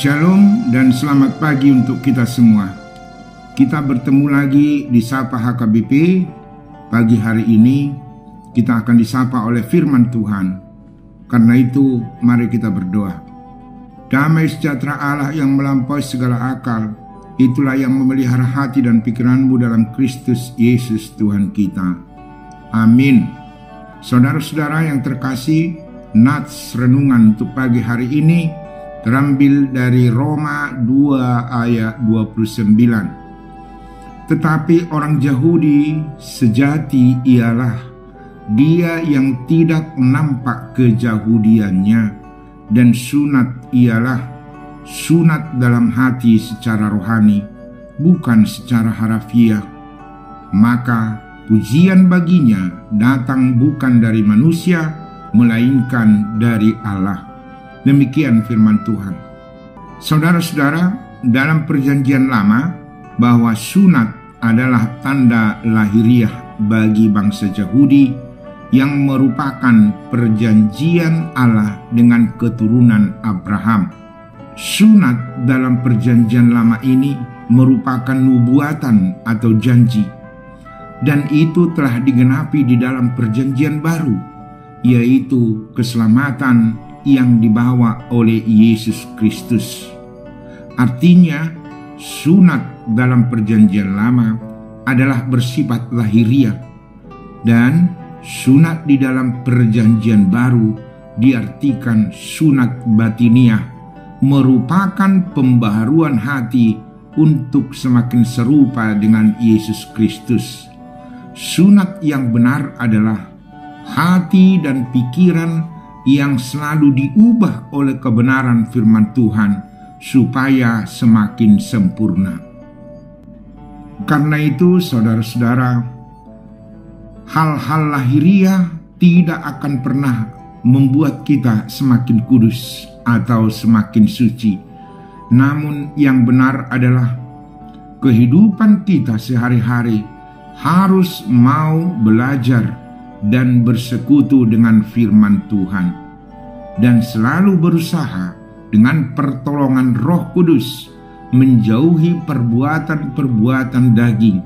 Shalom dan selamat pagi untuk kita semua. Kita bertemu lagi di Sapa HKBP. Pagi hari ini kita akan disapa oleh firman Tuhan. Karena itu mari kita berdoa. Damai sejahtera Allah yang melampaui segala akal, itulah yang memelihara hati dan pikiranmu dalam Kristus Yesus Tuhan kita. Amin. Saudara-saudara yang terkasih, nats renungan untuk pagi hari ini terambil dari Roma 2 ayat 29. Tetapi orang Yahudi sejati ialah dia yang tidak nampak keyahudiannya, dan sunat ialah sunat dalam hati secara rohani, bukan secara harafiah. Maka pujian baginya datang bukan dari manusia, melainkan dari Allah. Demikian firman Tuhan. Saudara-saudara, dalam perjanjian lama, bahwa sunat adalah tanda lahiriah bagi bangsa Yahudi yang merupakan perjanjian Allah dengan keturunan Abraham. Sunat dalam perjanjian lama ini merupakan nubuatan atau janji, dan itu telah digenapi di dalam perjanjian baru, yaitu keselamatan yang dibawa oleh Yesus Kristus. Artinya, sunat dalam perjanjian lama adalah bersifat lahiriah, dan sunat di dalam perjanjian baru diartikan sunat batiniah, merupakan pembaharuan hati untuk semakin serupa dengan Yesus Kristus. Sunat yang benar adalah hati dan pikiran yang selalu diubah oleh kebenaran firman Tuhan supaya semakin sempurna. Karena itu, saudara-saudara, hal-hal lahiriah tidak akan pernah membuat kita semakin kudus atau semakin suci. Namun yang benar adalah kehidupan kita sehari-hari harus mau belajar dan bersekutu dengan firman Tuhan, dan selalu berusaha dengan pertolongan Roh Kudus menjauhi perbuatan-perbuatan daging.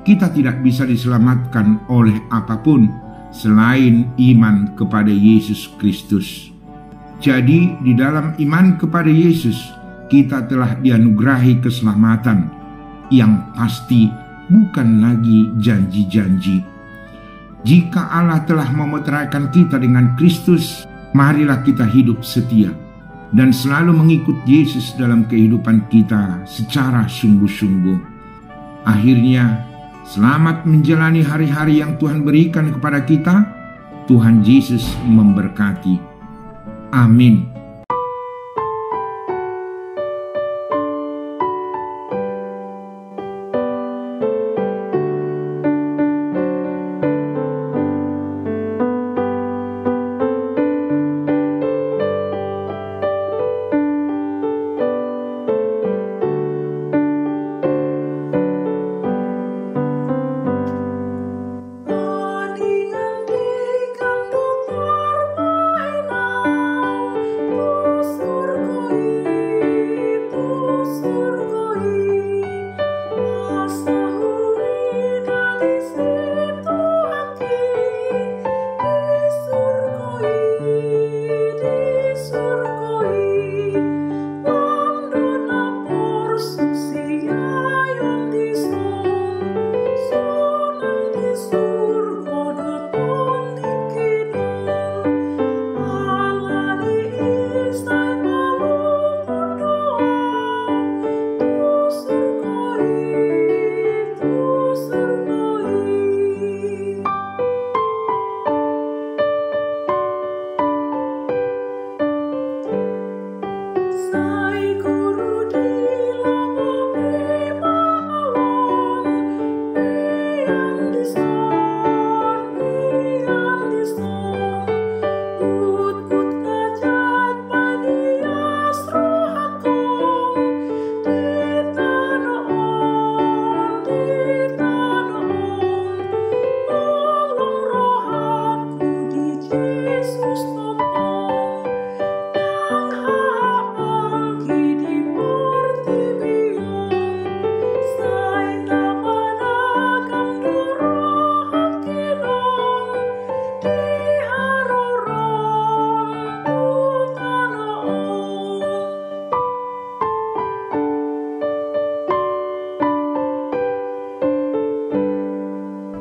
Kita tidak bisa diselamatkan oleh apapun selain iman kepada Yesus Kristus. Jadi di dalam iman kepada Yesus, kita telah dianugerahi keselamatan yang pasti, bukan lagi janji-janji. Jika Allah telah memeteraikan kita dengan Kristus, marilah kita hidup setia dan selalu mengikut Yesus dalam kehidupan kita secara sungguh-sungguh. Akhirnya, selamat menjalani hari-hari yang Tuhan berikan kepada kita. Tuhan Yesus memberkati. Amin.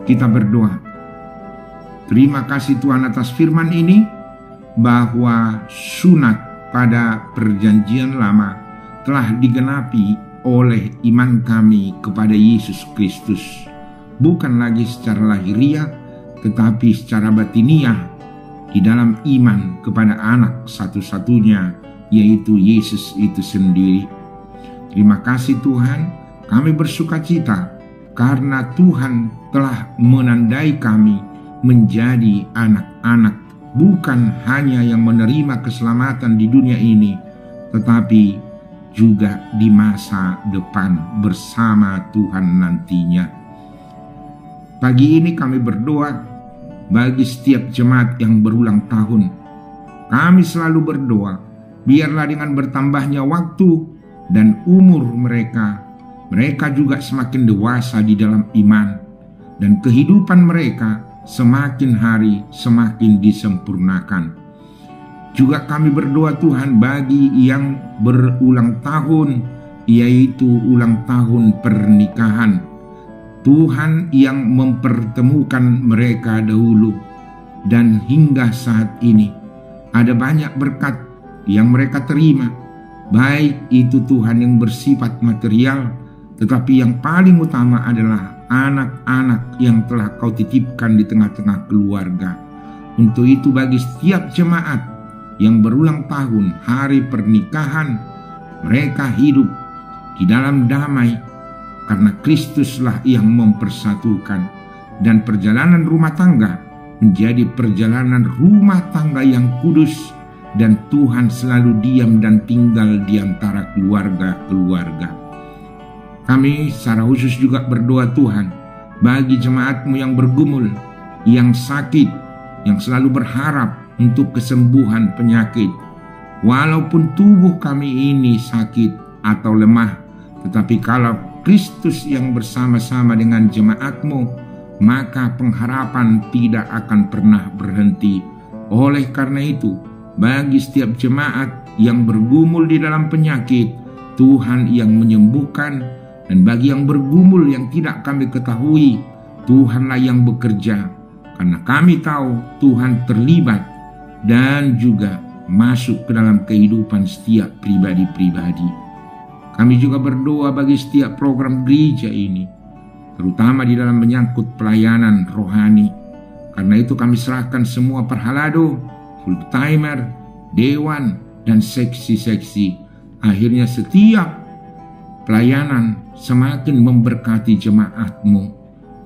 kita berdoa. Terima kasih Tuhan atas firman ini, bahwa sunat pada perjanjian lama telah digenapi oleh iman kami kepada Yesus Kristus. Bukan lagi secara lahiriah, tetapi secara batiniah di dalam iman kepada anak satu-satunya, yaitu Yesus itu sendiri. Terima kasih Tuhan, kami bersukacita karena Tuhan telah menandai kami menjadi anak-anak, bukan hanya yang menerima keselamatan di dunia ini, tetapi juga di masa depan bersama Tuhan nantinya. Pagi ini kami berdoa bagi setiap jemaat yang berulang tahun. Kami selalu berdoa, biarlah dengan bertambahnya waktu dan umur mereka juga semakin dewasa di dalam iman, dan kehidupan mereka semakin hari semakin disempurnakan. Juga kami berdoa Tuhan bagi yang berulang tahun, yaitu ulang tahun pernikahan. Tuhan yang mempertemukan mereka dahulu, dan hingga saat ini ada banyak berkat yang mereka terima, baik itu Tuhan yang bersifat material, tetapi yang paling utama adalah anak-anak yang telah Kau titipkan di tengah-tengah keluarga. Untuk itu bagi setiap jemaat yang berulang tahun hari pernikahan, mereka hidup di dalam damai karena Kristuslah yang mempersatukan, dan perjalanan rumah tangga menjadi perjalanan rumah tangga yang kudus, dan Tuhan selalu diam dan tinggal di antara keluarga-keluarga. Kami secara khusus juga berdoa Tuhan bagi jemaat-Mu yang bergumul, yang sakit, yang selalu berharap untuk kesembuhan penyakit. Walaupun tubuh kami ini sakit atau lemah, tetapi kalau Kristus yang bersama-sama dengan jemaat-Mu, maka pengharapan tidak akan pernah berhenti. Oleh karena itu, bagi setiap jemaat yang bergumul di dalam penyakit, Tuhan yang menyembuhkan, dan bagi yang bergumul yang tidak kami ketahui, Tuhanlah yang bekerja, karena kami tahu Tuhan terlibat dan juga masuk ke dalam kehidupan setiap pribadi-pribadi. Kami juga berdoa bagi setiap program gereja ini, terutama di dalam menyangkut pelayanan rohani. Karena itu kami serahkan semua perhalado, full timer, dewan, dan seksi-seksi. Akhirnya setiap pelayanan semakin memberkati jemaat-Mu.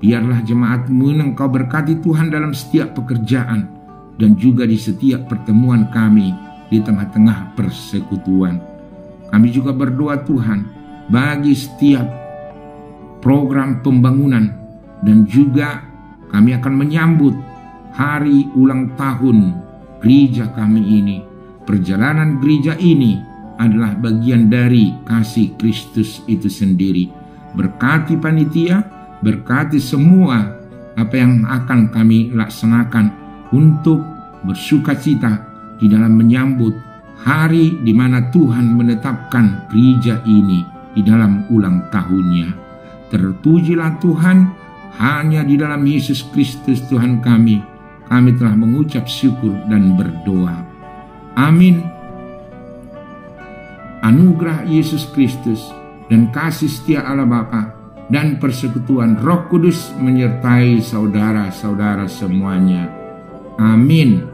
Biarlah jemaat-Mu yang Engkau berkati Tuhan dalam setiap pekerjaan, dan juga di setiap pertemuan kami di tengah-tengah persekutuan. Kami juga berdoa Tuhan bagi setiap program pembangunan, dan juga kami akan menyambut hari ulang tahun gereja kami ini. Perjalanan gereja ini adalah bagian dari kasih Kristus itu sendiri. Berkati panitia, berkati semua apa yang akan kami laksanakan untuk bersukacita di dalam menyambut hari di mana Tuhan menetapkan gereja ini di dalam ulang tahunnya. Terpujilah Tuhan, hanya di dalam Yesus Kristus Tuhan kami telah mengucap syukur dan berdoa. Amin. Anugerah Yesus Kristus dan kasih setia Allah Bapa dan persekutuan Roh Kudus menyertai saudara-saudara semuanya. Amin.